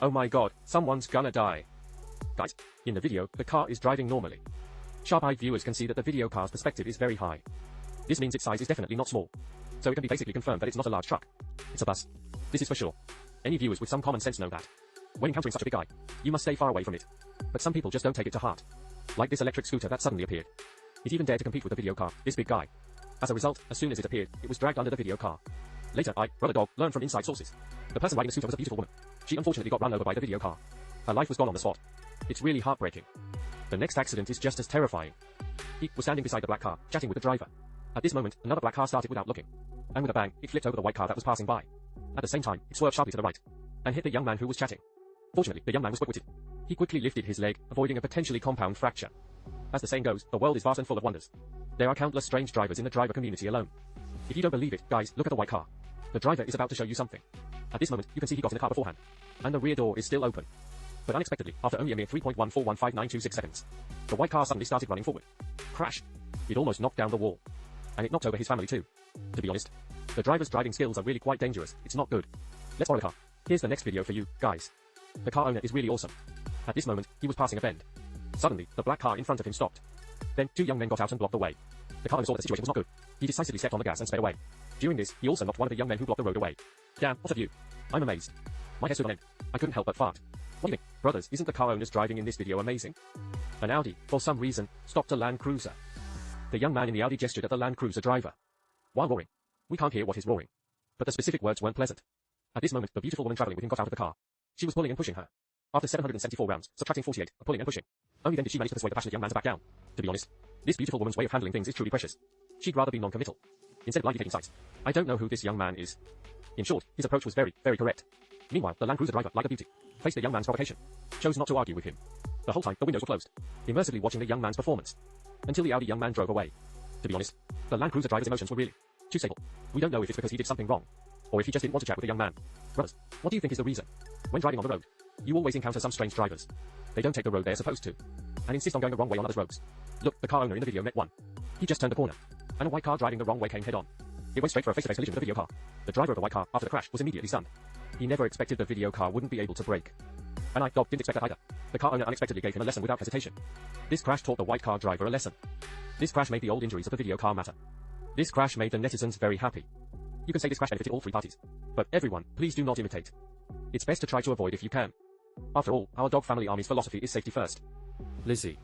Oh my god, someone's gonna die. Guys, in the video, the car is driving normally. Sharp-eyed viewers can see that the video car's perspective is very high. This means its size is definitely not small. So it can be basically confirmed that it's not a large truck. It's a bus. This is for sure. Any viewers with some common sense know that. When encountering such a big guy, you must stay far away from it. But some people just don't take it to heart. Like this electric scooter that suddenly appeared. It even dared to compete with the video car, this big guy. As a result, as soon as it appeared, it was dragged under the video car. Later, brother dog, learned from inside sources. The person riding the scooter was a beautiful woman. She unfortunately got run over by the video car. Her life was gone on the spot. It's really heartbreaking. The next accident is just as terrifying. He was standing beside the black car, chatting with the driver. At this moment, another black car started without looking. And with a bang, it flipped over the white car that was passing by. At the same time, it swerved sharply to the right. And hit the young man who was chatting. Fortunately, the young man was quick-witted. He quickly lifted his leg, avoiding a potentially compound fracture. As the saying goes, the world is vast and full of wonders. There are countless strange drivers in the driver community alone. If you don't believe it, guys, look at the white car. The driver is about to show you something. At this moment, you can see he got in the car beforehand. And the rear door is still open. But unexpectedly, after only a mere 3.1415926 seconds, the white car suddenly started running forward. Crash! It almost knocked down the wall. And it knocked over his family too. To be honest, the driver's driving skills are really quite dangerous. It's not good. Let's borrow a car. Here's the next video for you, guys. The car owner is really awesome. At this moment, he was passing a bend. Suddenly, the black car in front of him stopped. Then, two young men got out and blocked the way. The car owner saw that the situation was not good. He decisively stepped on the gas and sped away. During this, he also knocked one of the young men who blocked the road away. Damn, what a view. I'm amazed. My hair stood on end. I couldn't help but fart. What do you think? Brothers, isn't the car owners driving in this video amazing? An Audi, for some reason, stopped a Land Cruiser. The young man in the Audi gestured at the Land Cruiser driver. While roaring. We can't hear what he's roaring. But the specific words weren't pleasant. At this moment, the beautiful woman traveling with him got out of the car. She was pulling and pushing her. After 774 rounds, subtracting 48, of pulling and pushing. Only then did she manage to persuade the passionate young man to back down. To be honest, this beautiful woman's way of handling things is truly precious. She'd rather be non-committal. Instead of blindly taking sides. I don't know who this young man is. In short, his approach was very, very correct. Meanwhile, the Land Cruiser driver, like a beauty, faced the young man's provocation. Chose not to argue with him. The whole time, the windows were closed, immersively watching the young man's performance. Until the Audi young man drove away. To be honest, the Land Cruiser driver's emotions were really too stable. We don't know if it's because he did something wrong, or if he just didn't want to chat with the young man. Brothers, what do you think is the reason? When driving on the road, you always encounter some strange drivers. They don't take the road they're supposed to, and insist on going the wrong way on others' roads. Look, the car owner in the video met one. He just turned the corner, and a white car driving the wrong way came head on. It went straight for a face-to-face collision with the video car. The driver of the white car, after the crash, was immediately stunned. He never expected the video car wouldn't be able to brake. And I didn't expect that either. The car owner unexpectedly gave him a lesson without hesitation. This crash taught the white car driver a lesson. This crash made the old injuries of the video car matter. This crash made the netizens very happy. You can say this crash benefited all three parties. But everyone, please do not imitate. It's best to try to avoid if you can. After all, our dog family army's philosophy is safety first. Lizzie.